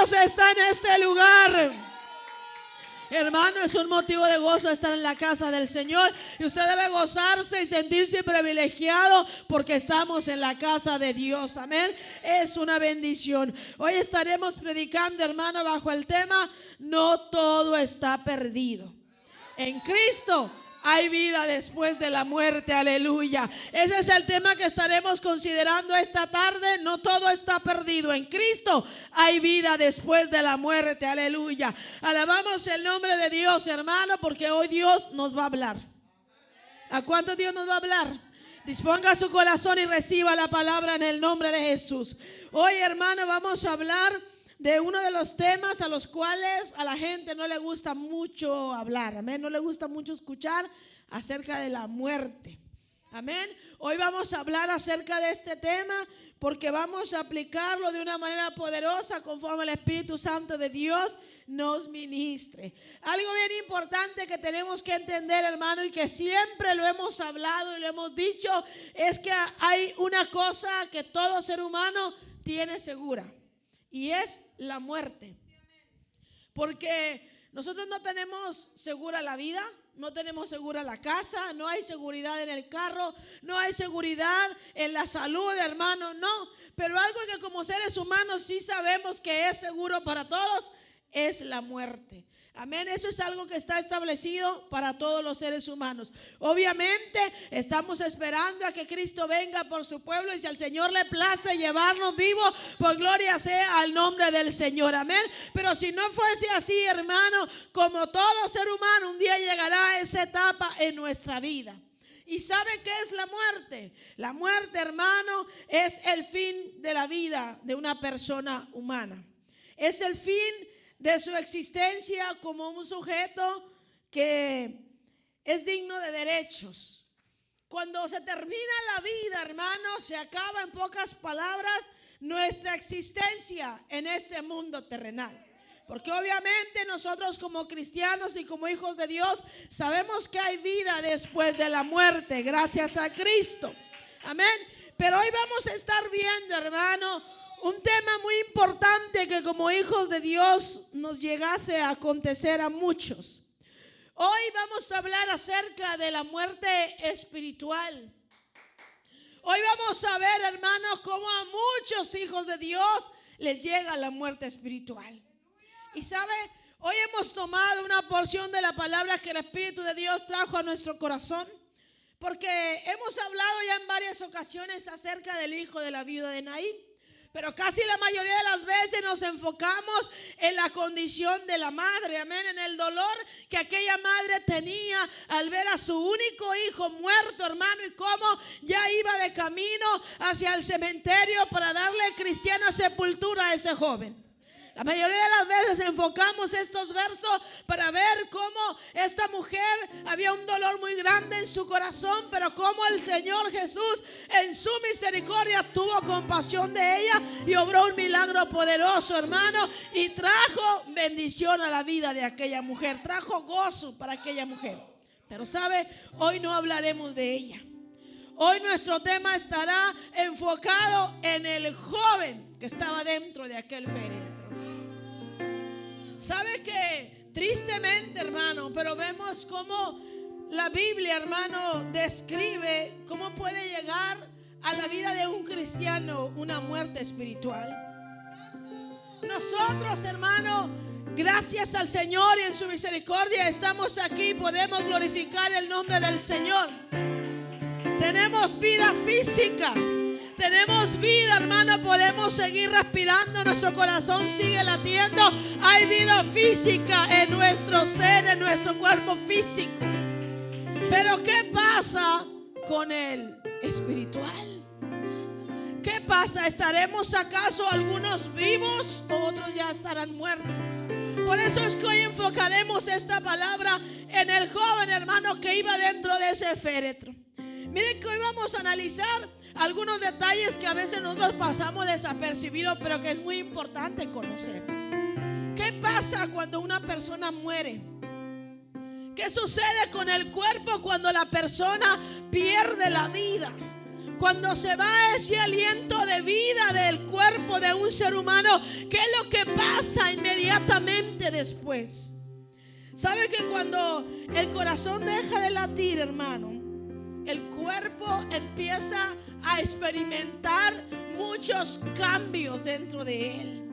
Dios está en este lugar. Hermano, es un motivo de gozo estar en la casa del Señor. Y usted debe gozarse y sentirse privilegiado porque estamos en la casa de Dios. Amén. Es una bendición. Hoy estaremos predicando, hermano, bajo el tema: no todo está perdido. En Cristo hay vida después de la muerte, aleluya. Ese es el tema que estaremos considerando esta tarde. No todo está perdido. En Cristo hay vida después de la muerte, aleluya. Alabamos el nombre de Dios, hermano, porque hoy Dios nos va a hablar. ¿A cuánto Dios nos va a hablar? Disponga su corazón y reciba la palabra en el nombre de Jesús. Hoy, hermano, vamos a hablar de uno de los temas a los cuales a la gente no le gusta mucho hablar. Amén. No le gusta mucho escuchar acerca de la muerte. Amén. Hoy vamos a hablar acerca de este tema porque vamos a aplicarlo de una manera poderosa conforme el Espíritu Santo de Dios nos ministre. Algo bien importante que tenemos que entender, hermano, y que siempre lo hemos hablado y lo hemos dicho, es que hay una cosa que todo ser humano tiene segura. Y es la muerte. Porque nosotros no tenemos segura la vida, no tenemos segura la casa, no hay seguridad en el carro, no hay seguridad en la salud, hermano, no. Pero algo que como seres humanos sí sabemos que es seguro para todos es la muerte. Amén, eso es algo que está establecido para todos los seres humanos. Obviamente estamos esperando a que Cristo venga por su pueblo, y si al Señor le place llevarnos vivos, pues gloria sea al nombre del Señor. Amén. Pero si no fuese así, hermano, como todo ser humano, un día llegará esa etapa en nuestra vida. ¿Y sabe qué es la muerte? La muerte, hermano, es el fin de la vida de una persona humana. Es el fin de su existencia como un sujeto que es digno de derechos. Cuando se termina la vida, hermano, se acaba, en pocas palabras, nuestra existencia en este mundo terrenal. Porque obviamente nosotros como cristianos y como hijos de Dios sabemos que hay vida después de la muerte, gracias a Cristo. Amén. Pero hoy vamos a estar viendo, hermano, un tema muy importante que como hijos de Dios nos llegase a acontecer a muchos. Hoy vamos a hablar acerca de la muerte espiritual. Hoy vamos a ver, hermanos, cómo a muchos hijos de Dios les llega la muerte espiritual. Y sabe, hoy hemos tomado una porción de la palabra que el Espíritu de Dios trajo a nuestro corazón, porque hemos hablado ya en varias ocasiones acerca del hijo de la viuda de Naín. Pero casi la mayoría de las veces nos enfocamos en la condición de la madre, amén, en el dolor que aquella madre tenía al ver a su único hijo muerto, hermano, y cómo ya iba de camino hacia el cementerio para darle cristiana sepultura a ese joven. La mayoría de las veces enfocamos estos versos para ver cómo esta mujer había un dolor muy grande en su corazón, pero cómo el Señor Jesús en su misericordia tuvo compasión de ella y obró un milagro poderoso, hermano, y trajo bendición a la vida de aquella mujer, trajo gozo para aquella mujer. Pero sabe, hoy no hablaremos de ella. Hoy nuestro tema estará enfocado en el joven que estaba dentro de aquel féretro. ¿Sabe que tristemente, hermano, pero vemos cómo la Biblia, hermano, describe cómo puede llegar a la vida de un cristiano una muerte espiritual? Nosotros, hermano, gracias al Señor y en su misericordia estamos aquí, podemos glorificar el nombre del Señor. Tenemos vida física, tenemos vida, hermano, podemos seguir respirando, nuestro corazón sigue latiendo, hay vida física en nuestro ser, en nuestro cuerpo físico. Pero ¿qué pasa con el espiritual? ¿Qué pasa? ¿Estaremos acaso algunos vivos o otros ya estarán muertos? Por eso es que hoy enfocaremos esta palabra en el joven, hermano, que iba dentro de ese féretro. Miren que hoy vamos a analizar algunos detalles que a veces nosotros pasamos desapercibidos, pero que es muy importante conocer. ¿Qué pasa cuando una persona muere? ¿Qué sucede con el cuerpo cuando la persona pierde la vida? Cuando se va ese aliento de vida del cuerpo de un ser humano, ¿qué es lo que pasa inmediatamente después? ¿Sabe que cuando el corazón deja de latir, hermano, el cuerpo empieza a experimentar muchos cambios dentro de él?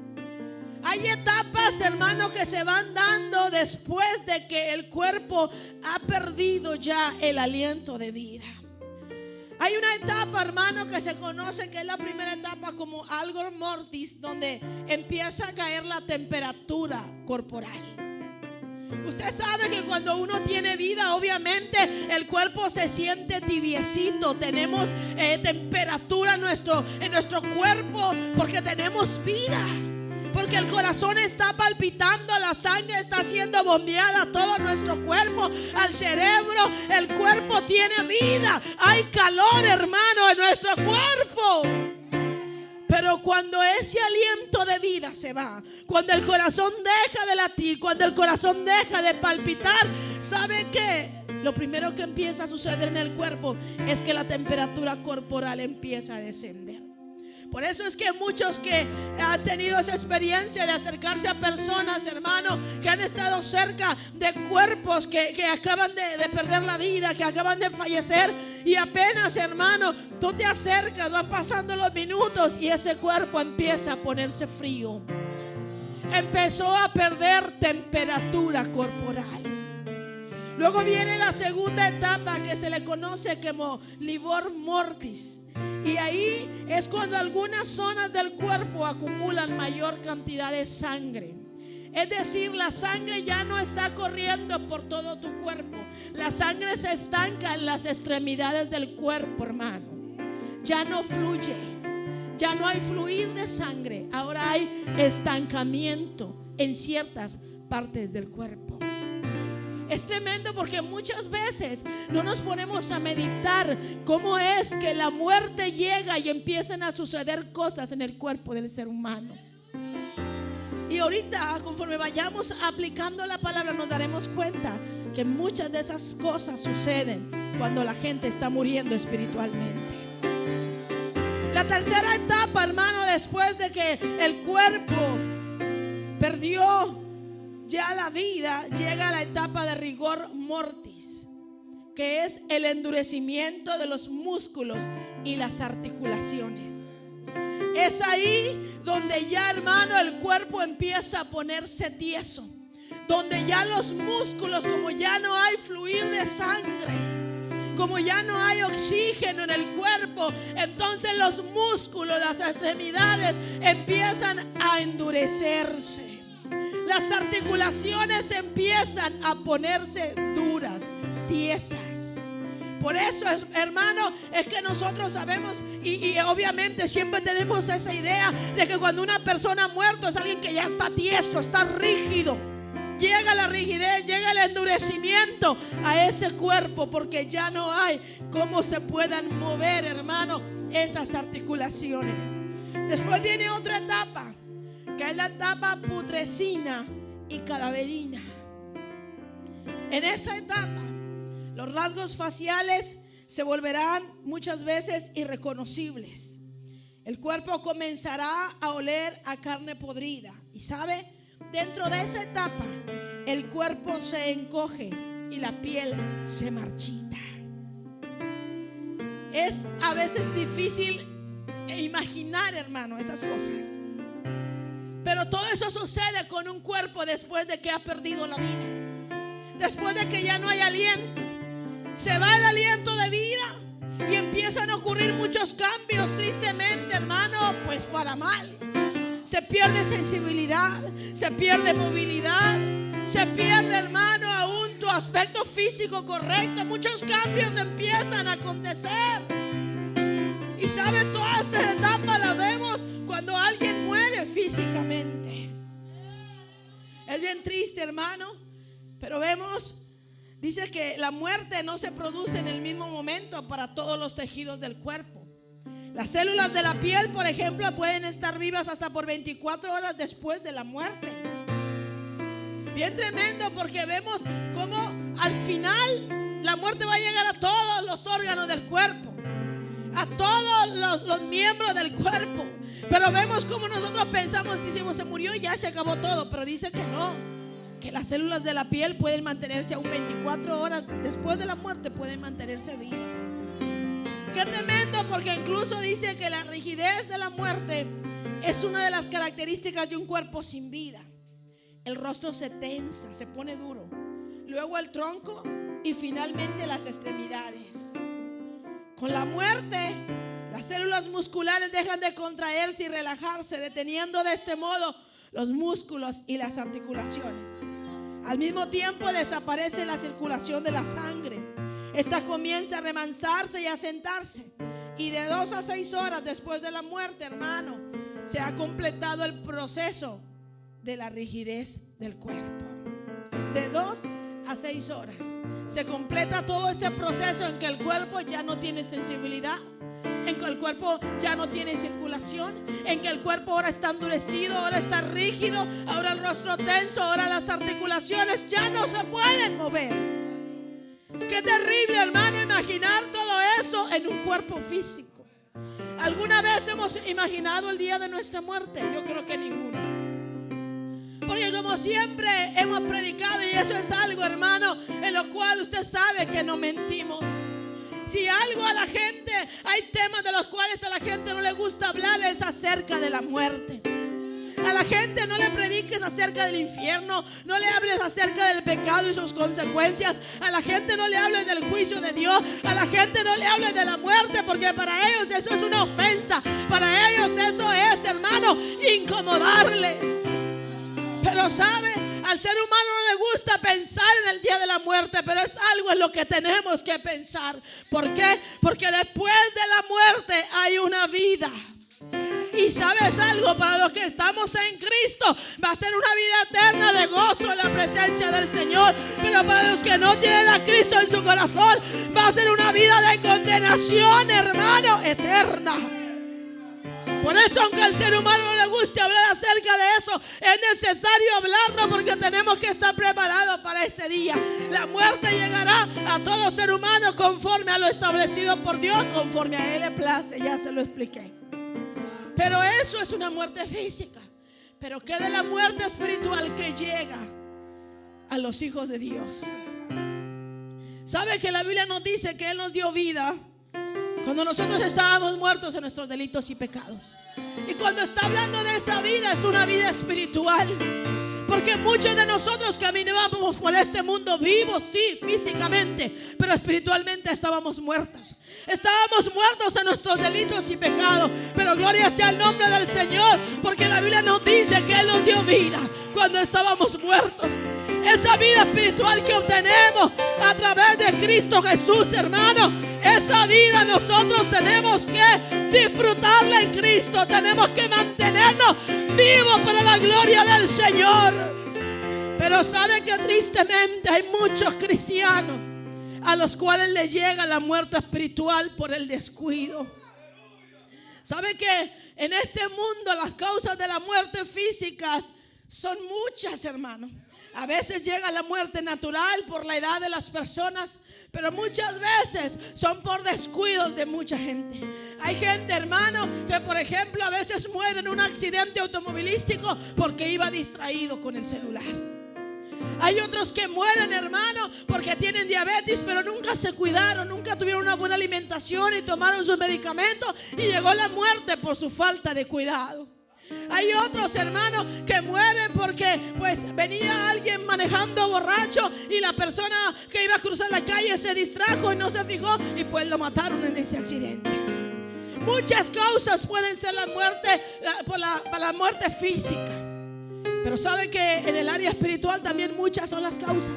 Hay etapas, hermano, que se van dando después de que el cuerpo ha perdido ya el aliento de vida. Hay una etapa, hermano, que se conoce que es la primera etapa como algo mortis, donde empieza a caer la temperatura corporal. Usted sabe que cuando uno tiene vida, obviamente el cuerpo se siente tibiecito. Tenemos temperatura en nuestro cuerpo porque tenemos vida. Porque el corazón está palpitando, la sangre está siendo bombeada a todo nuestro cuerpo, al cerebro. El cuerpo tiene vida. Hay calor, hermano, en nuestro cuerpo. Pero cuando ese aliento de vida se va, cuando el corazón deja de latir, cuando el corazón deja de palpitar, ¿sabe qué? Lo primero que empieza a suceder en el cuerpo es que la temperatura corporal empieza a descender. Por eso es que muchos que han tenido esa experiencia de acercarse a personas, hermano, que han estado cerca de cuerpos que acaban de perder la vida, que acaban de fallecer, y apenas, hermano, tú te acercas, van pasando los minutos y ese cuerpo empieza a ponerse frío. Empezó a perder temperatura corporal. Luego viene la segunda etapa que se le conoce como livor mortis. Y ahí es cuando algunas zonas del cuerpo acumulan mayor cantidad de sangre. Es decir, la sangre ya no está corriendo por todo tu cuerpo. La sangre se estanca en las extremidades del cuerpo, hermano. Ya no fluye. Ya no hay fluir de sangre. Ahora hay estancamiento en ciertas partes del cuerpo. Es tremendo porque muchas veces no nos ponemos a meditar cómo es que la muerte llega y empiezan a suceder cosas en el cuerpo del ser humano. Y ahorita, conforme vayamos aplicando la palabra, nos daremos cuenta que muchas de esas cosas suceden cuando la gente está muriendo espiritualmente. La tercera etapa, hermano, después de que el cuerpo perdió ya la vida, llega a la etapa de rigor mortis, que es el endurecimiento de los músculos y las articulaciones. Es ahí donde ya, hermano, el cuerpo empieza a ponerse tieso, donde ya los músculos, como ya no hay fluir de sangre, como ya no hay oxígeno en el cuerpo, entonces los músculos, las extremidades empiezan a endurecerse. Las articulaciones empiezan a ponerse duras, tiesas. Por eso, hermano, es que nosotros sabemos y obviamente siempre tenemos esa idea de que cuando una persona ha muerto es alguien que ya está tieso, está rígido. Llega la rigidez, llega el endurecimiento a ese cuerpo porque ya no hay cómo se puedan mover, hermano, esas articulaciones. Después viene otra etapa, que es la etapa putrescina y cadaverina. En esa etapa, los rasgos faciales se volverán muchas veces irreconocibles. El cuerpo comenzará a oler a carne podrida. Y sabe, dentro de esa etapa, el cuerpo se encoge y la piel se marchita. Es a veces difícil imaginar, hermano, esas cosas. Pero todo eso sucede con un cuerpo después de que ha perdido la vida. Después de que ya no hay aliento. Se va el aliento de vida y empiezan a ocurrir muchos cambios, tristemente, hermano, pues para mal. Se pierde sensibilidad, se pierde movilidad, se pierde, hermano, aún tu aspecto físico correcto. Muchos cambios empiezan a acontecer. Y sabe, todas estas etapas las vemos cuando alguien muere físicamente. Es bien triste, hermano, pero vemos, dice que la muerte no se produce en el mismo momento para todos los tejidos del cuerpo. Las células de la piel, por ejemplo, pueden estar vivas hasta por 24 horas después de la muerte. Bien tremendo, porque vemos cómo al final la muerte va a llegar a todos los órganos del cuerpo. a todos los miembros del cuerpo. Pero vemos como nosotros pensamos, decimos, se murió y ya se acabó todo. Pero dice que no, que las células de la piel pueden mantenerse aún 24 horas después de la muerte, pueden mantenerse vivas. Qué tremendo, porque incluso dice que la rigidez de la muerte es una de las características de un cuerpo sin vida. El rostro se tensa, se pone duro, luego el tronco y finalmente las extremidades. Con la muerte, las células musculares dejan de contraerse y relajarse, deteniendo de este modo los músculos y las articulaciones. Al mismo tiempo desaparece la circulación de la sangre. Esta comienza a remansarse y a sentarse. Y de 2 a 6 horas después de la muerte, hermano, se ha completado el proceso de la rigidez del cuerpo. De 2 a 6 horas se completa todo ese proceso en que el cuerpo ya no tiene sensibilidad, en que el cuerpo ya no tiene circulación, en que el cuerpo ahora está endurecido, ahora está rígido, ahora el rostro tenso, ahora las articulaciones ya no se pueden mover. Qué terrible, hermano, imaginar todo eso en un cuerpo físico. ¿Alguna vez hemos imaginado el día de nuestra muerte? Yo creo que ninguno. Porque como siempre hemos predicado, y eso es algo, hermano, en lo cual usted sabe que no mentimos. Si algo a la gente, hay temas de los cuales a la gente no le gusta hablar, es acerca de la muerte. A la gente no le prediques acerca del infierno, no le hables acerca del pecado y sus consecuencias. A la gente no le hables del juicio de Dios. A la gente no le hables de la muerte, porque para ellos eso es una ofensa. Para ellos eso es, hermano, incomodarles. Pero sabe, al ser humano no le gusta pensar en el día de la muerte, pero es algo en lo que tenemos que pensar. ¿Por qué? Porque después de la muerte hay una vida. Y sabes algo, para los que estamos en Cristo va a ser una vida eterna de gozo en la presencia del Señor. Pero para los que no tienen a Cristo en su corazón, va a ser una vida de condenación, hermano, eterna. Por eso, aunque al ser humano no le guste hablar acerca de eso, es necesario hablarlo, porque tenemos que estar preparados para ese día. La muerte llegará a todo ser humano conforme a lo establecido por Dios, conforme a Él le place. Ya se lo expliqué. Pero eso es una muerte física. Pero ¿qué de la muerte espiritual que llega a los hijos de Dios? ¿Sabe que la Biblia nos dice que Él nos dio vida cuando nosotros estábamos muertos en nuestros delitos y pecados? Y cuando está hablando de esa vida, es una vida espiritual. Porque muchos de nosotros caminábamos por este mundo vivos, sí, físicamente, pero espiritualmente estábamos muertos. Estábamos muertos en nuestros delitos y pecados. Pero gloria sea el nombre del Señor, porque la Biblia nos dice que Él nos dio vida cuando estábamos muertos. Esa vida espiritual que obtenemos a través de Cristo Jesús, hermano, esa vida nosotros tenemos que disfrutarla en Cristo. Tenemos que mantenernos vivos para la gloria del Señor. Pero saben que tristemente hay muchos cristianos a los cuales les llega la muerte espiritual por el descuido. ¿Sabe que en este mundo las causas de la muerte físicas son muchas, hermano? A veces llega la muerte natural por la edad de las personas, pero muchas veces son por descuidos de mucha gente. Hay gente, hermano, que por ejemplo a veces muere en un accidente automovilístico porque iba distraído con el celular. Hay otros que mueren, hermano, porque tienen diabetes, pero nunca se cuidaron, nunca tuvieron una buena alimentación y tomaron sus medicamentos, y llegó la muerte por su falta de cuidado. Hay otros, hermanos, que mueren porque pues venía alguien manejando borracho y la persona que iba a cruzar la calle se distrajo y no se fijó, y pues lo mataron en ese accidente. Muchas causas pueden ser la muerte, por la muerte física. Pero sabe que en el área espiritual también muchas son las causas.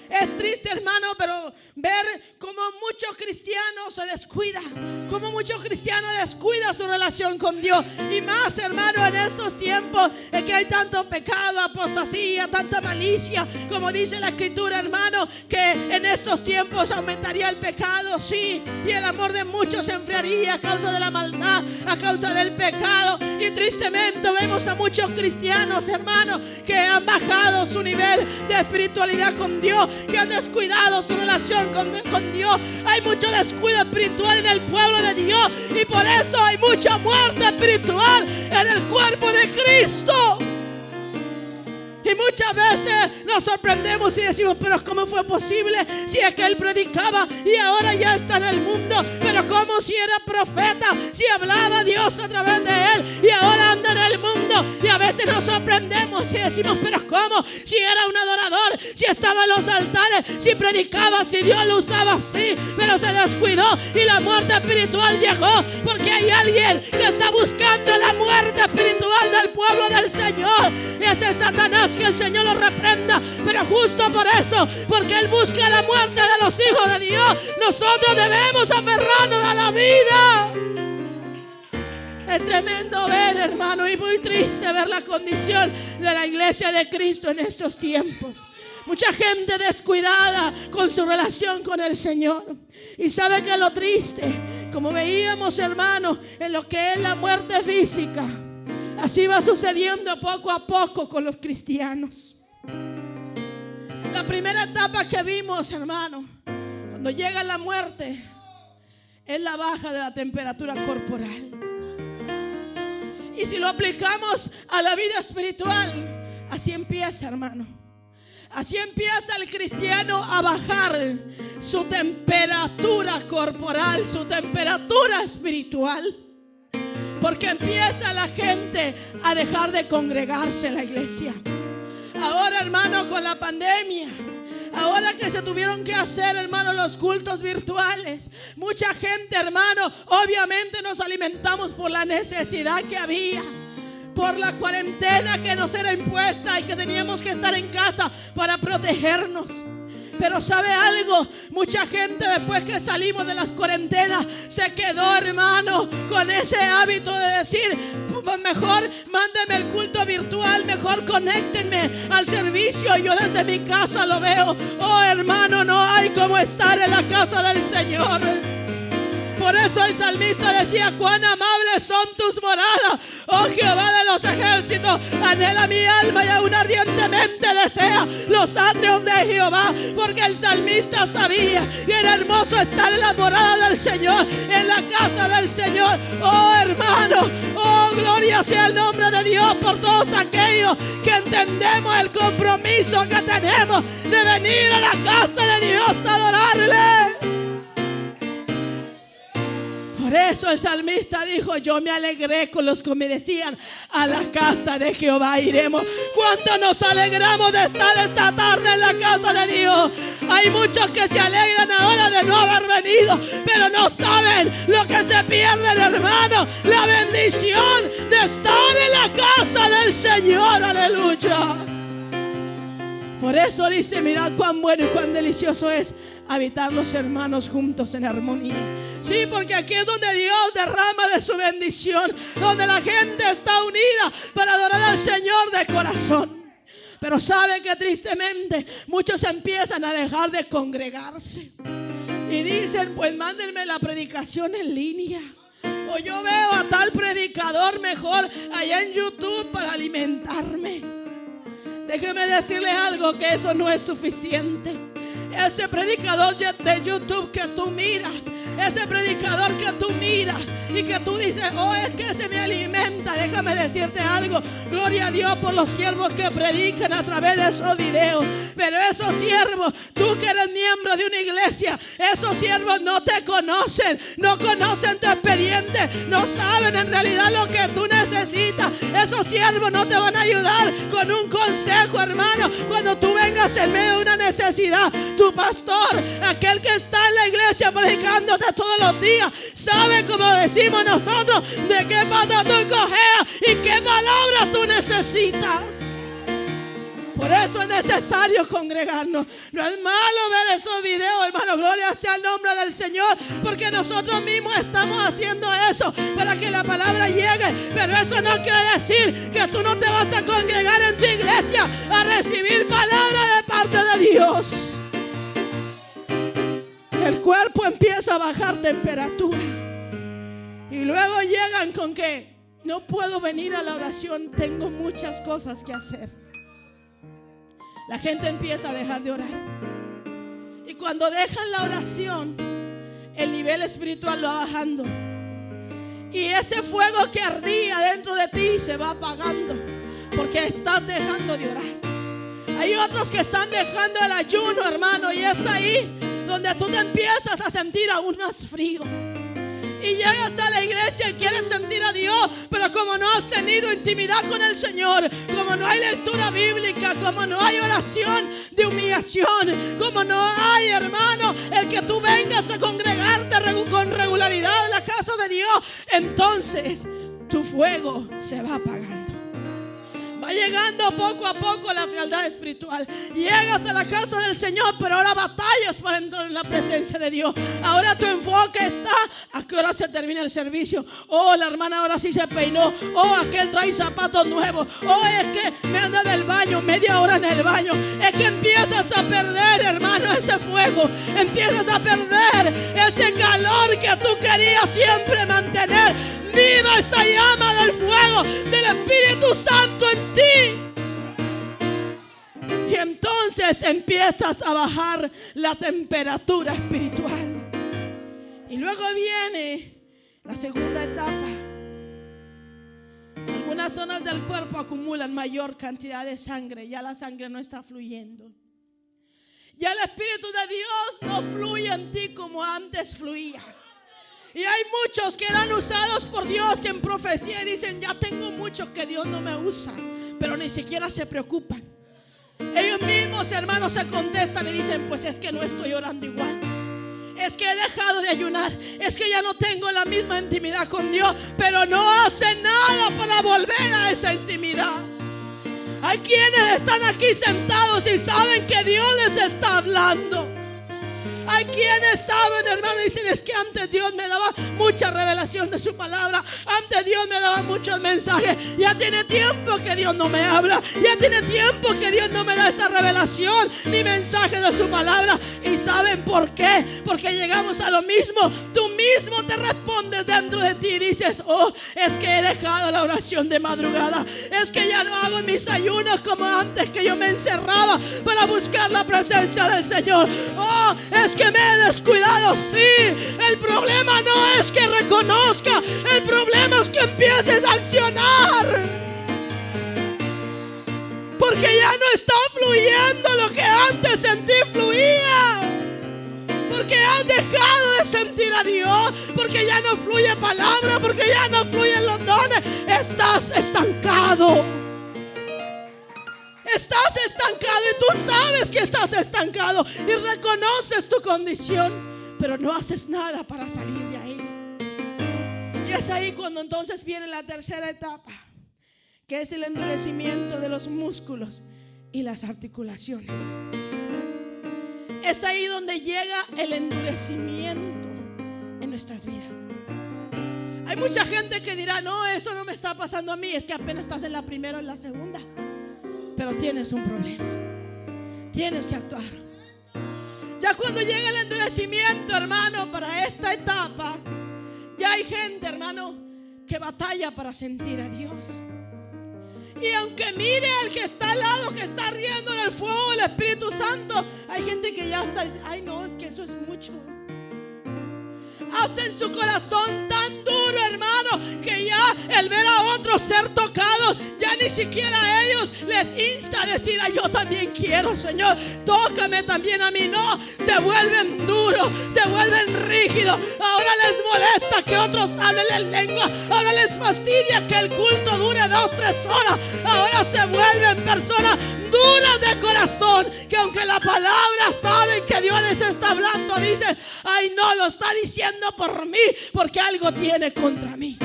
Es triste, hermano, pero ver cómo muchos cristianos se descuidan, cómo muchos cristianos descuidan su relación con Dios. Y más, hermano, en estos tiempos en que hay tanto pecado, apostasía, tanta malicia. Como dice la Escritura, hermano, que en estos tiempos aumentaría el pecado, sí, y el amor de muchos se enfriaría a causa de la maldad, a causa del pecado. Y tristemente vemos a muchos cristianos, hermano, que han bajado su nivel de espiritualidad con Dios, que han descuidado su relación con Dios. Hay mucho descuido espiritual en el pueblo pueblo de Dios. Y por eso hay mucha muerte espiritual en el cuerpo de Cristo. Y muchas veces nos sorprendemos y decimos, pero ¿cómo fue posible si es que él predicaba y ahora ya está en el mundo? Pero ¿cómo si era profeta, si hablaba Dios a través de él y ahora anda en el mundo? Y a veces nos sorprendemos y decimos, pero ¿cómo? Si era un adorador, si estaba en los altares, si predicaba, si Dios lo usaba así, pero se descuidó y la muerte espiritual llegó, porque hay alguien que está buscando la muerte espiritual del pueblo del Señor. Ese es Satanás, que el Señor lo reprenda. Pero justo por eso, porque él busca la muerte de los hijos de Dios, nosotros debemos aferrarnos a la vida. Es tremendo ver, hermano, y muy triste ver la condición de la iglesia de Cristo en estos tiempos. Mucha gente descuidada con su relación con el Señor. Y sabe que lo triste, como veíamos, hermano, en lo que es la muerte física, así va sucediendo poco a poco con los cristianos. La primera etapa que vimos, hermano, cuando llega la muerte, es la baja de la temperatura corporal. Y si lo aplicamos a la vida espiritual, así empieza, hermano. Así empieza el cristiano a bajar su temperatura corporal, su temperatura espiritual. Porque empieza la gente a dejar de congregarse en la iglesia. Ahora, hermano, con la pandemia, ahora que se tuvieron que hacer, hermano, los cultos virtuales, mucha gente, hermano, obviamente nos alimentamos por la necesidad que había, por la cuarentena que nos era impuesta y que teníamos que estar en casa para protegernos. Pero ¿sabe algo? Mucha gente después que salimos de las cuarentenas se quedó, hermano, con ese hábito de decir, mejor mándenme el culto virtual, mejor conéctenme al servicio, yo desde mi casa lo veo. Oh, hermano, no hay como estar en la casa del Señor. Por eso el salmista decía, cuán amables son tus moradas, oh Jehová de los ejércitos. Anhela mi alma y aún ardientemente desea los atrios de Jehová. Porque el salmista sabía que era hermoso estar en la morada del Señor, en la casa del Señor. Oh, hermano, oh, gloria sea el nombre de Dios por todos aquellos que entendemos el compromiso que tenemos de venir a la casa de Dios a adorarle. Por eso el salmista dijo, yo me alegré con los que me decían, a la casa de Jehová iremos. ¿Cuánto nos alegramos de estar esta tarde en la casa de Dios? Hay muchos que se alegran ahora de no haber venido, pero no saben lo que se pierden, hermano, la bendición de estar en la casa del Señor. Aleluya. Por eso dice, mirad cuán bueno y cuán delicioso es habitar los hermanos juntos en armonía. Sí, porque aquí es donde Dios derrama de su bendición, donde la gente está unida para adorar al Señor de corazón. Pero sabe que tristemente muchos empiezan a dejar de congregarse y dicen, pues mándenme la predicación en línea, o yo veo a tal predicador mejor allá en YouTube para alimentarme. Déjeme decirles algo, que eso no es suficiente. Ese predicador de YouTube que tú miras, ese predicador que tú miras y que tú dices, oh, es que se me alimenta. Déjame decirte algo, gloria a Dios por los siervos que predican a través de esos videos. Pero esos siervos, tú que eres miembro de una iglesia, esos siervos no te conocen, no conocen tu expediente, no saben en realidad lo que tú necesitas. Esos siervos no te van a ayudar con un consejo, hermano, cuando tú vengas en medio de una necesidad. Tu pastor, aquel que está en la iglesia predicándote todos los días, sabe, como decimos nosotros, de qué pata tú cojeas y qué palabras tú necesitas. Por eso es necesario congregarnos. No es malo ver esos videos, hermano, gloria sea el nombre del Señor, porque nosotros mismos estamos haciendo eso para que la palabra llegue. Pero eso no quiere decir que tú no te vas a congregar en tu iglesia a recibir palabra de parte de Dios. El cuerpo empieza a bajar temperatura y luego llegan con que no puedo venir a la oración, tengo muchas cosas que hacer. La gente empieza a dejar de orar, y cuando dejan la oración el nivel espiritual va bajando. Y ese fuego que ardía dentro de ti se va apagando, porque estás dejando de orar. Hay otros que están dejando el ayuno, hermano, y es ahí donde tú te empiezas a sentir aún más frío. Y llegas a la iglesia y quieres sentir a Dios, pero como no has tenido intimidad con el Señor, como no hay lectura bíblica, como no hay oración de humillación, como no hay, hermano, el que tú vengas a congregarte con regularidad en la casa de Dios, entonces tu fuego se va apagando. Va llegando poco a poco la frialdad espiritual. Llegas a la casa del Señor, pero ahora batallas para entrar en la presencia de Dios. Ahora tu enfoque está: ¿a qué hora se termina el servicio? Oh, la hermana ahora sí se peinó. Oh, aquel trae zapatos nuevos. Oh, es que me anda del baño, media hora en el baño. Es que empiezas a perder, hermano, ese fuego. Empiezas a perder ese calor que tú querías siempre mantener. Viva esa llama del fuego del Espíritu Santo en ti. Y entonces empiezas a bajar la temperatura espiritual. Y luego viene la segunda etapa. Algunas zonas del cuerpo acumulan mayor cantidad de sangre. Ya la sangre no está fluyendo. Ya el Espíritu de Dios no fluye en ti como antes fluía. Y hay muchos que eran usados por Dios, que en profecía dicen: ya tengo mucho que Dios no me usa, pero ni siquiera se preocupan. Ellos mismos, hermanos, se contestan y dicen: pues es que no estoy orando igual, es que he dejado de ayunar, es que ya no tengo la misma intimidad con Dios. Pero no hacen nada para volver a esa intimidad. Hay quienes están aquí sentados y saben que Dios les está hablando. Hay quienes saben, hermano, dicen: es que antes Dios me daba mucha revelación de su palabra, antes Dios me daba muchos mensajes. Ya tiene tiempo que Dios no me habla, ya tiene tiempo que Dios no me da esa revelación ni mensaje de su palabra. ¿Y saben por qué? Porque llegamos a lo mismo. Tú mismo te respondes dentro de ti y dices: oh, es que he dejado la oración de madrugada, es que ya no hago mis ayunos como antes, que yo me encerraba para buscar la presencia del Señor. Oh, es que me he descuidado. Sí, el problema no es que reconozca, el problema es que empieces a accionar, porque ya no está fluyendo lo que antes en ti fluía, porque has dejado de sentir a Dios, porque ya no fluye palabra, porque ya no fluyen los dones. Estás estancado. Estás estancado y tú sabes que estás estancado y reconoces tu condición, pero no haces nada para salir de ahí. Y es ahí cuando entonces viene la tercera etapa, que es el endurecimiento de los músculos y las articulaciones. Es ahí donde llega el endurecimiento en nuestras vidas. Hay mucha gente que dirá: no, eso no me está pasando a mí, es que apenas estás en la primera o en la segunda. Pero tienes un problema, tienes que actuar. Ya cuando llega el endurecimiento, hermano, para esta etapa, ya hay gente, hermano, que batalla para sentir a Dios. Y aunque mire al que está al lado, que está riendo en el fuego del Espíritu Santo, hay gente que ya está diciendo: ay, no, es que eso es mucho. Hacen su corazón tan duro, hermano, que ya el ver a otros ser tocados, ya ni siquiera a ellos les insta a decir: ay, yo también quiero, Señor, tócame también a mí. No, se vuelven duros, se vuelven rígidos. Ahora les molesta que otros hablen en lengua, ahora les fastidia que el culto dure 2-3 horas. Ahora se vuelven personas duras de corazón, que aunque la palabra saben que Dios les está hablando, dicen: ay, no, lo está diciendo por mí, porque algo tiene contra mí.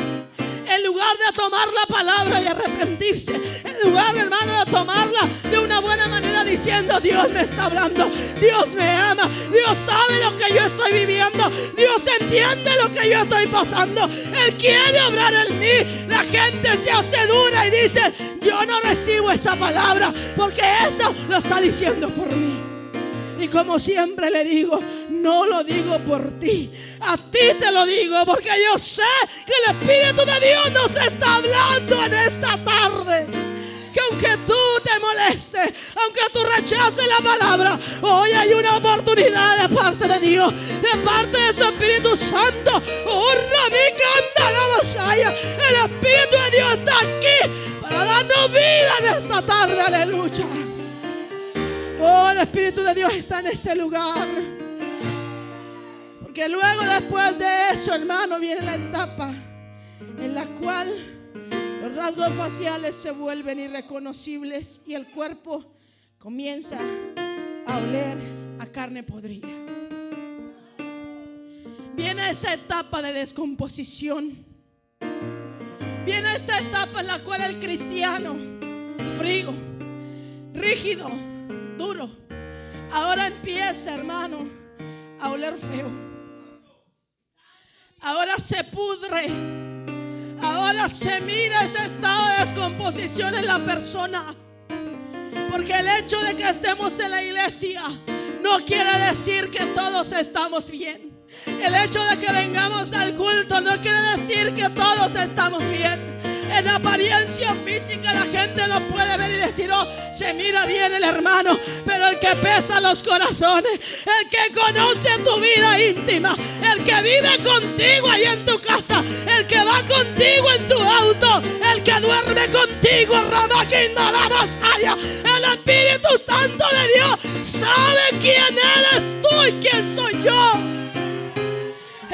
En lugar de tomar la palabra y arrepentirse, en lugar, hermano, de tomarla de una buena manera, diciendo: Dios me está hablando, Dios me ama, Dios sabe lo que yo estoy viviendo, Dios entiende lo que yo estoy pasando, Él quiere obrar en mí. La gente se hace dura y dice: yo no recibo esa palabra, porque eso lo está diciendo por mí. Y como siempre le digo: no lo digo por ti, a ti te lo digo, porque yo sé que el Espíritu de Dios nos está hablando en esta tarde. Que aunque tú te molestes, aunque tú rechaces la palabra, hoy hay una oportunidad de parte de Dios, de parte de su Espíritu Santo. El Espíritu de Dios está aquí para darnos vida en esta tarde, aleluya. Oh, el Espíritu de Dios está en este lugar. Porque luego, después de eso, hermano, viene la etapa en la cual los rasgos faciales se vuelven irreconocibles y el cuerpo comienza a oler a carne podrida. Viene esa etapa de descomposición. Viene esa etapa en la cual el cristiano, frío, rígido, duro, ahora empieza, hermano, a oler feo. Ahora se pudre. Ahora se mira ese estado de descomposición en la persona. Porque el hecho de que estemos en la iglesia no quiere decir que todos estamos bien. El hecho de que vengamos al culto no quiere decir que todos estamos bien. En apariencia física la gente lo puede ver y decir: oh, se mira bien el hermano. Pero el que pesa los corazones, el que conoce tu vida íntima, el que vive contigo ahí en tu casa, el que va contigo en tu auto, el que duerme contigo, el Espíritu Santo de Dios sabe quién eres tú y quién soy yo.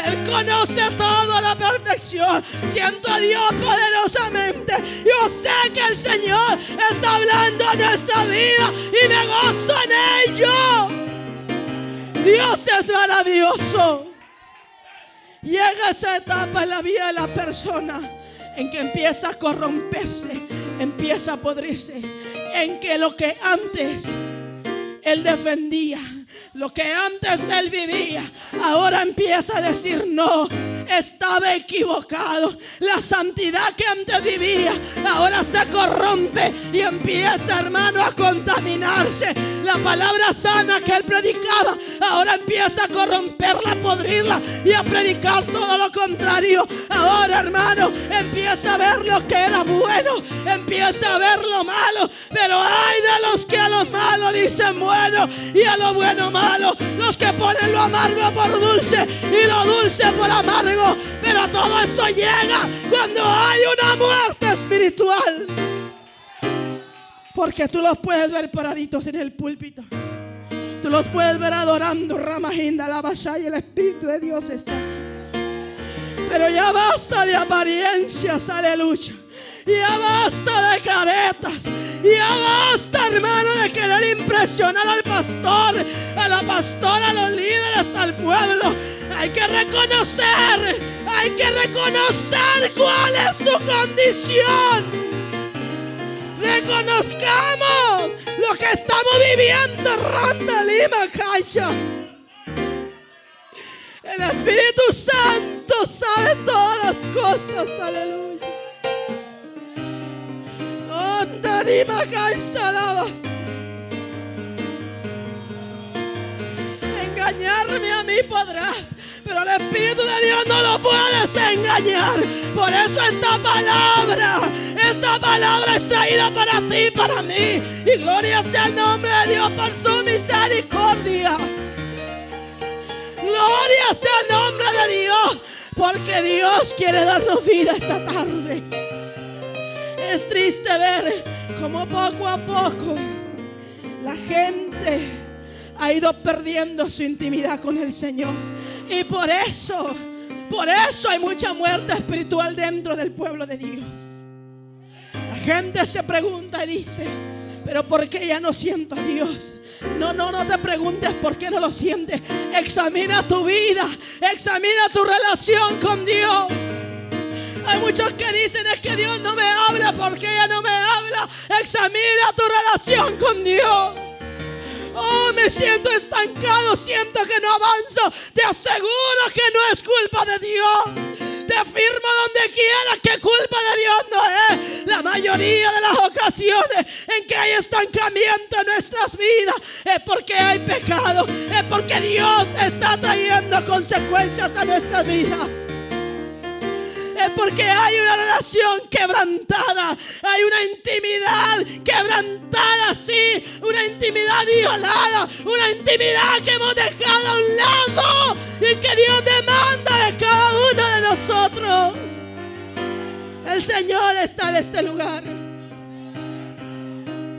Él conoce todo a la perfección. Siento a Dios poderosamente. Yo sé que el Señor está hablando a nuestra vida y me gozo en ello. Dios es maravilloso. Llega esa etapa en la vida de la persona en que empieza a corromperse, empieza a podrirse, en que lo que antes él defendía, lo que antes él vivía, ahora empieza a decir: no, estaba equivocado. La santidad que antes vivía ahora se corrompe y empieza, hermano, a contaminarse. La palabra sana que él predicaba ahora empieza a corromperla, a podrirla y a predicar todo lo contrario. Ahora, hermano, empieza a ver lo que era bueno, empieza a ver lo malo. Pero hay de los que a lo malo dicen bueno y a lo bueno malo, los que ponen lo amargo por dulce y lo dulce por amargo. Pero todo eso llega cuando hay una muerte espiritual. Porque tú los puedes ver paraditos en el púlpito, tú los puedes ver adorando Ramajinda, la Basha, y el Espíritu de Dios está aquí. Pero ya basta de apariencias, aleluya. Ya basta de caretas. Ya basta, hermano, de querer impresionar al pastor, a la pastora, a los líderes, al pueblo. Hay que reconocer cuál es tu condición. Reconozcamos lo que estamos viviendo. Randa Lima Calla. El Espíritu Santo sabe todas las cosas, aleluya. Onda Lima Calla. Engañarme a mí podrás, pero el Espíritu de Dios no lo puedes engañar. Por eso esta palabra es traída para ti y para mí. Y gloria sea el nombre de Dios por su misericordia. Gloria sea el nombre de Dios, porque Dios quiere darnos vida esta tarde. Es triste ver cómo poco a poco la gente ha ido perdiendo su intimidad con el Señor. Y por eso hay mucha muerte espiritual dentro del pueblo de Dios. La gente se pregunta y dice: pero ¿por qué ya no siento a Dios? No te preguntes por qué no lo sientes. Examina tu vida, examina tu relación con Dios. Hay muchos que dicen: es que Dios no me habla. ¿Por qué ya no me habla? Examina tu relación con Dios. Oh, me siento estancado, siento que no avanzo. Te aseguro que no es culpa de Dios. Te afirmo donde quiera que culpa de Dios no es. La mayoría de las ocasiones en que hay estancamiento en nuestras vidas es porque hay pecado, es porque Dios está trayendo consecuencias a nuestras vidas. Es porque hay una relación quebrantada, hay una intimidad quebrantada, sí, una intimidad violada, una intimidad que hemos dejado a un lado y que Dios demanda de cada uno de nosotros. El Señor está en este lugar.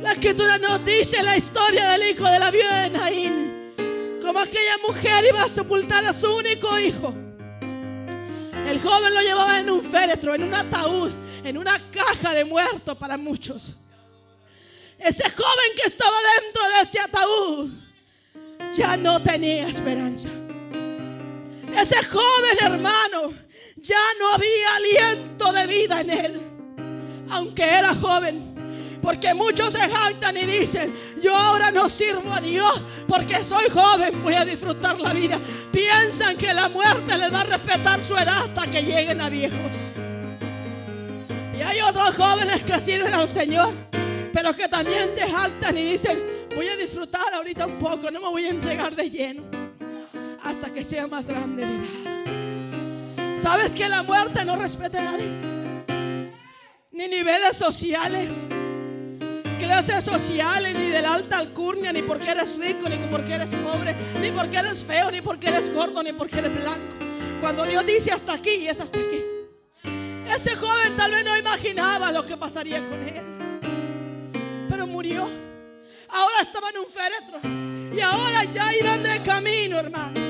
La Escritura nos dice la historia del hijo de la viuda de Naín, como aquella mujer iba a sepultar a su único hijo. El joven lo llevaba en un féretro, en un ataúd, en una caja de muertos para muchos. Ese joven que estaba dentro de ese ataúd ya no tenía esperanza. Ese joven, hermano, ya no había aliento de vida en él, aunque era joven. Porque muchos se jactan y dicen: yo ahora no sirvo a Dios porque soy joven, voy a disfrutar la vida. Piensan que la muerte les va a respetar su edad hasta que lleguen a viejos. Y hay otros jóvenes que sirven al Señor, pero que también se jactan y dicen: voy a disfrutar ahorita un poco, no me voy a entregar de lleno hasta que sea más grande de edad. ¿Sabes que la muerte no respeta edades? Ni niveles sociales, clases sociales, ni de la alta alcurnia, ni porque eres rico, ni porque eres pobre, ni porque eres feo, ni porque eres gordo, ni porque eres blanco. Cuando Dios dice hasta aquí, es hasta aquí. Ese joven tal vez no imaginaba lo que pasaría con él, pero murió. Ahora estaba en un féretro y ahora ya iban de camino, hermano.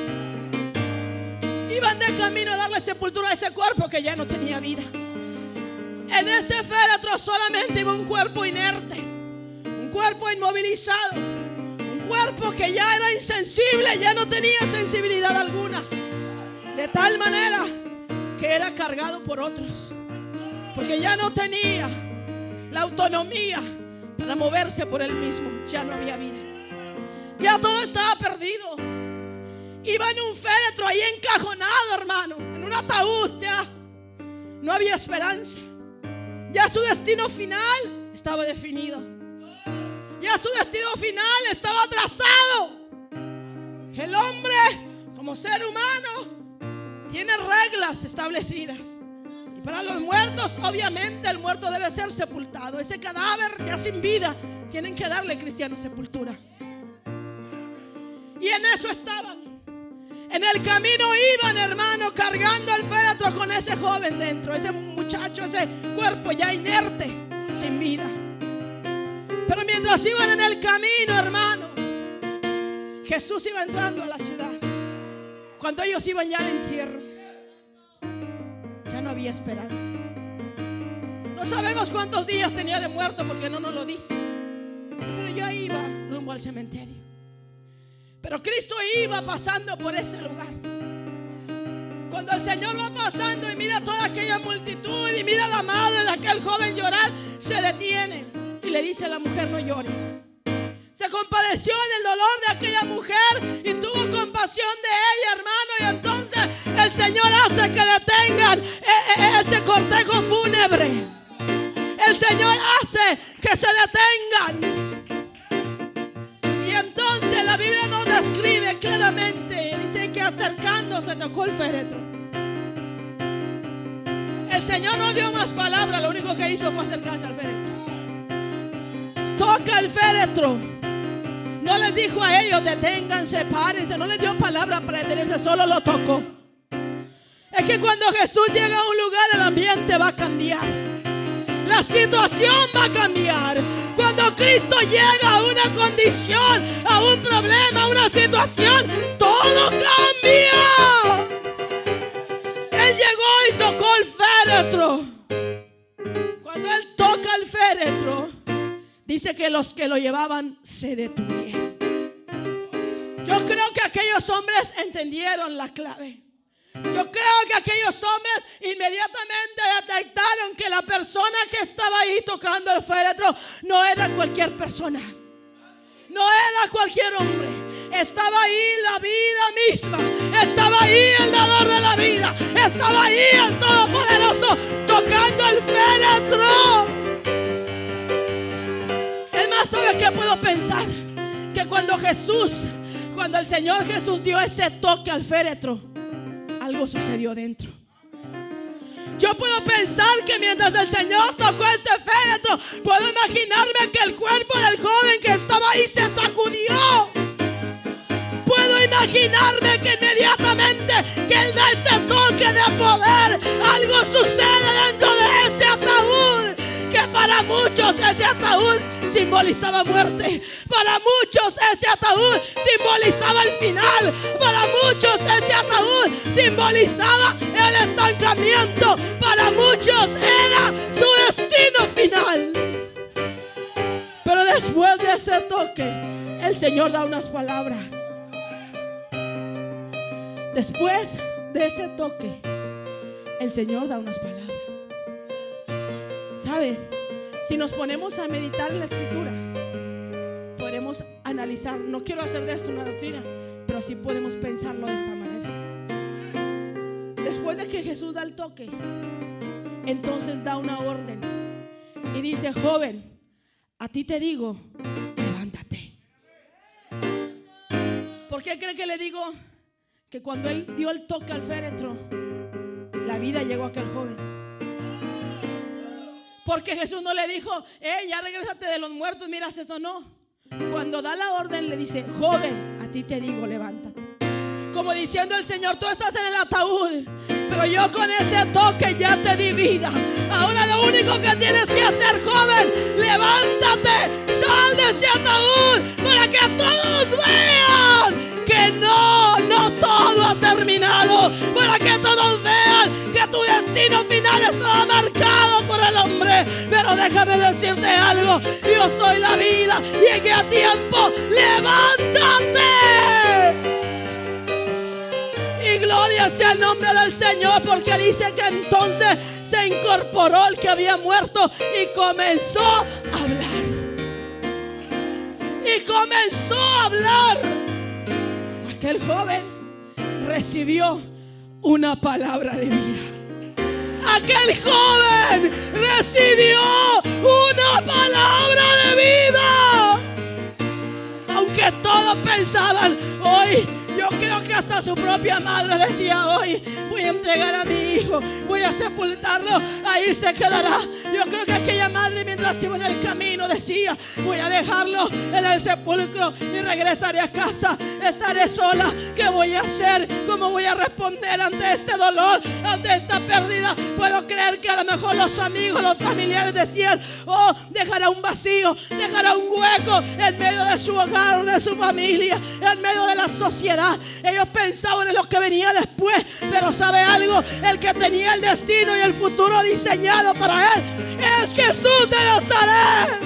Iban de camino a darle sepultura a ese cuerpo que ya no tenía vida. En ese féretro solamente iba un cuerpo inerte, un cuerpo inmovilizado, un cuerpo que ya era insensible, ya no tenía sensibilidad alguna, de tal manera que era cargado por otros, porque ya no tenía la autonomía para moverse por él mismo. Ya no había vida, ya todo estaba perdido. Iba en un féretro ahí encajonado, hermano, en un ataúd. Ya no había esperanza. Ya su destino final estaba definido. Ya su destino final estaba trazado. El hombre, como ser humano, tiene reglas establecidas. Y para los muertos, obviamente, el muerto debe ser sepultado. Ese cadáver ya sin vida, tienen que darle, cristianos, sepultura. Y en eso estaban. En el camino iban, hermano, cargando el féretro con ese joven dentro, ese muchacho, ese cuerpo ya inerte, sin vida. Pero mientras iban en el camino, hermano, Jesús iba entrando a la ciudad. Cuando ellos iban ya al entierro, ya no había esperanza. No sabemos cuántos días tenía de muerto porque no nos lo dice, pero ya iba rumbo al cementerio. Pero Cristo iba pasando por ese lugar. Cuando el Señor va pasando y mira toda aquella multitud y mira a la madre de aquel joven llorar, se detiene y le dice a la mujer: no llores. Se compadeció del dolor de aquella mujer y tuvo compasión de ella, hermano. Y entonces el Señor hace que detengan ese cortejo fúnebre. El Señor hace que se detengan. Y entonces la Biblia nos describe claramente. Dice que acercándose tocó el féretro. El Señor no dio más palabras. Lo único que hizo fue acercarse al féretro. Toca el féretro. No les dijo a ellos: deténganse, párense. No les dio palabra para detenerse, solo lo tocó. Es que cuando Jesús llega a un lugar, el ambiente va a cambiar. La situación va a cambiar. Cuando Cristo llega a una condición, a un problema, a una situación, todo cambia. Él llegó y tocó el féretro. Cuando Él toca el féretro, dice que los que lo llevaban se detuvieron. Yo creo que aquellos hombres entendieron la clave. Yo creo que aquellos hombres inmediatamente detectaron que la persona que estaba ahí tocando el féretro no era cualquier persona, no era cualquier hombre. Estaba ahí la vida misma, estaba ahí el dador de la vida, estaba ahí el Todopoderoso tocando el féretro. Es más, ¿sabes qué puedo pensar? Que cuando el Señor Jesús dio ese toque al féretro, algo sucedió dentro. Yo puedo pensar que mientras el Señor tocó ese féretro, puedo imaginarme que el cuerpo del joven que estaba ahí se sacudió. Puedo imaginarme que inmediatamente que Él da ese toque de poder, algo sucede dentro de ese ataúd. Que para muchos ese ataúd simbolizaba muerte. Para muchos ese ataúd simbolizaba el final. Para muchos ese ataúd simbolizaba el estancamiento. Para muchos era su destino final. Pero después de ese toque, el Señor da unas palabras. Después de ese toque, el Señor da unas palabras. ¿Sabe? Si nos ponemos a meditar en la Escritura, podremos analizar. No quiero hacer de esto una doctrina, pero sí podemos pensarlo de esta manera. Después de que Jesús da el toque, entonces da una orden y dice: joven, a ti te digo, levántate. ¿Por qué cree que le digo que cuando Él dio el toque al féretro, la vida llegó a aquel joven? Porque Jesús no le dijo: ya regrésate de los muertos, miras eso. No. Cuando da la orden le dice: joven, a ti te digo, levántate. Como diciendo el Señor: tú estás en el ataúd, pero yo con ese toque ya te di vida. Ahora lo único que tienes que hacer, joven, levántate, sal de ese ataúd, para que todos vean que no todo ha terminado, para que todos vean que tu destino final estaba marcado por el hombre. Pero déjame decirte algo: yo soy la vida y llegué a tiempo. ¡Levántate! Y gloria sea el nombre del Señor, porque dice que entonces se incorporó el que había muerto y comenzó a hablar. Y comenzó a hablar. Aquel joven recibió una palabra de vida. Aquel joven recibió una palabra de vida. Aunque todos pensaban: hoy, yo creo que hasta su propia madre decía: hoy voy a entregar a mi hijo, voy a sepultarlo, ahí se quedará. Yo creo que aquella madre, mientras iba en el camino, decía: voy a dejarlo en el sepulcro y regresaré a casa. Estaré sola. ¿Qué voy a hacer? ¿Cómo voy a responder ante este dolor, ante esta pérdida? Puedo creer que a lo mejor los amigos, los familiares decían: oh, dejará un vacío, dejará un hueco en medio de su hogar, de su familia, en medio de la sociedad. Ellos pensaban en lo que venía después, pero ¿sabe algo? El que tenía el destino y el futuro diseñado para él es Jesús de Nazaret.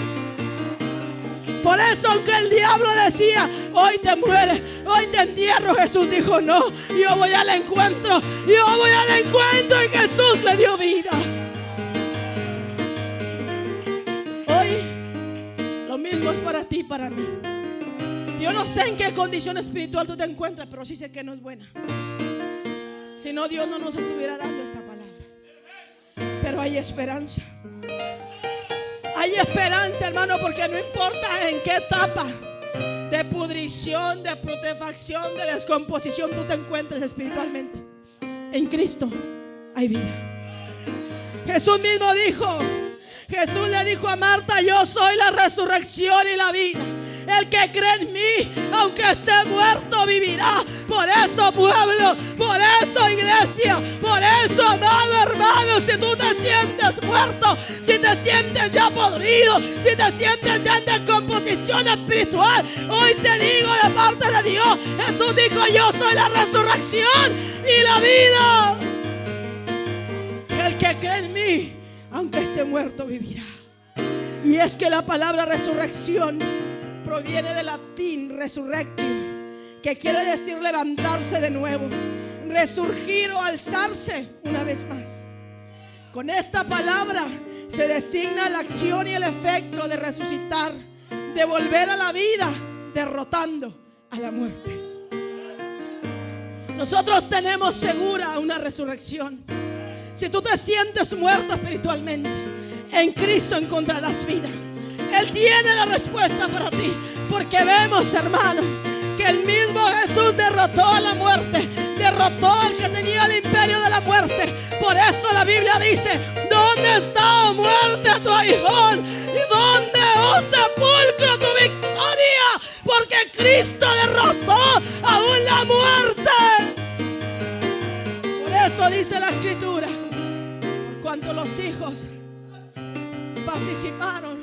Por eso, aunque el diablo decía: hoy te mueres, hoy te entierro, Jesús dijo: no, yo voy al encuentro, yo voy al encuentro. Y Jesús le dio vida. Hoy lo mismo es para ti y para mí. Yo no sé en qué condición espiritual tú te encuentras, pero sí sé que no es buena. Si no, Dios no nos estuviera dando esta palabra. Pero hay esperanza. Hay esperanza, hermano, porque no importa en qué etapa de pudrición, de putrefacción, de descomposición tú te encuentres espiritualmente, en Cristo hay vida. Jesús mismo dijo, Jesús le dijo a Marta: yo soy la resurrección y la vida. El que cree en mí, aunque esté muerto, vivirá. Por eso, pueblo, por eso, iglesia, por eso, amado hermano, si tú te sientes muerto, si te sientes ya podrido, si te sientes ya en descomposición espiritual, hoy te digo de parte de Dios: Jesús dijo: yo soy la resurrección y la vida. El que cree en mí, aunque esté muerto, vivirá. Y es que la palabra resurrección proviene del latín resurrectio, que quiere decir levantarse de nuevo, resurgir o alzarse una vez más. Con esta palabra se designa la acción y el efecto de resucitar, de volver a la vida, derrotando a la muerte. Nosotros tenemos segura una resurrección. Si tú te sientes muerto espiritualmente, en Cristo encontrarás vida. Él tiene la respuesta para ti, porque vemos, hermano, que el mismo Jesús derrotó a la muerte, derrotó derrotó al que tenía el imperio de la muerte. Por eso la Biblia dice: ¿dónde está, oh muerte, tu aguijón? ¿Y dónde, oh sepulcro, tu victoria? Porque Cristo derrotó aún la muerte. Por eso dice la Escritura: por cuanto los hijos participaron,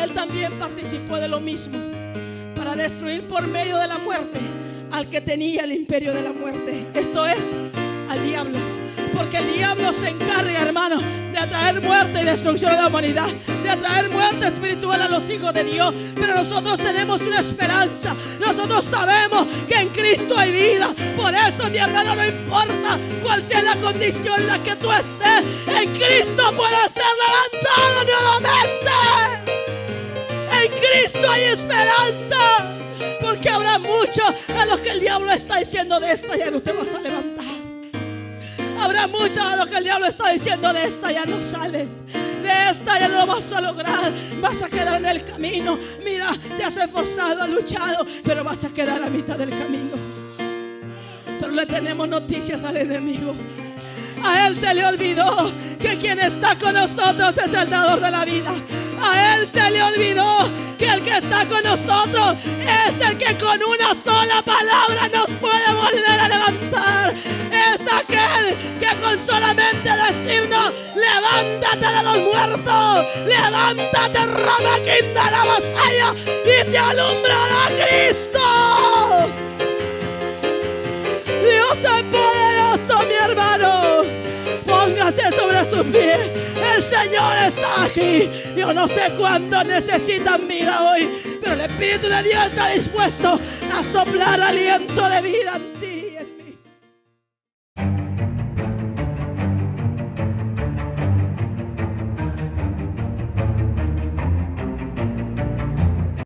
Él también participó de lo mismo, para destruir por medio de la muerte al que tenía el imperio de la muerte, esto es, al diablo. Porque el diablo se encarga, hermano, de atraer muerte y destrucción a la humanidad, de atraer muerte espiritual a los hijos de Dios. Pero nosotros tenemos una esperanza. Nosotros sabemos que en Cristo hay vida. Por eso, mi hermano, no importa cuál sea la condición en la que tú estés, en Cristo puedes ser levantado nuevamente. En Cristo hay esperanza. Porque habrá muchos a los que el diablo está diciendo: de esta ya no te vas a levantar. Habrá muchos a los que el diablo está diciendo: de esta ya no sales, de esta ya no lo vas a lograr, vas a quedar en el camino. Mira, te has esforzado, has luchado, pero vas a quedar a mitad del camino. Pero le tenemos noticias al enemigo. A él se le olvidó que quien está con nosotros es el dador de la vida. A él se le olvidó que el que está con nosotros es el que con una sola palabra nos puede volver a levantar. Es aquel que con solamente decirnos: levántate de los muertos, levántate, Rama Quinta la vasalla, y te alumbrará Cristo. Dios es poderoso, mi hermano. Póngase sobre sus pies. El Señor está aquí. Yo no sé cuánto necesitan vida hoy, pero el Espíritu de Dios está dispuesto a soplar aliento de vida en ti.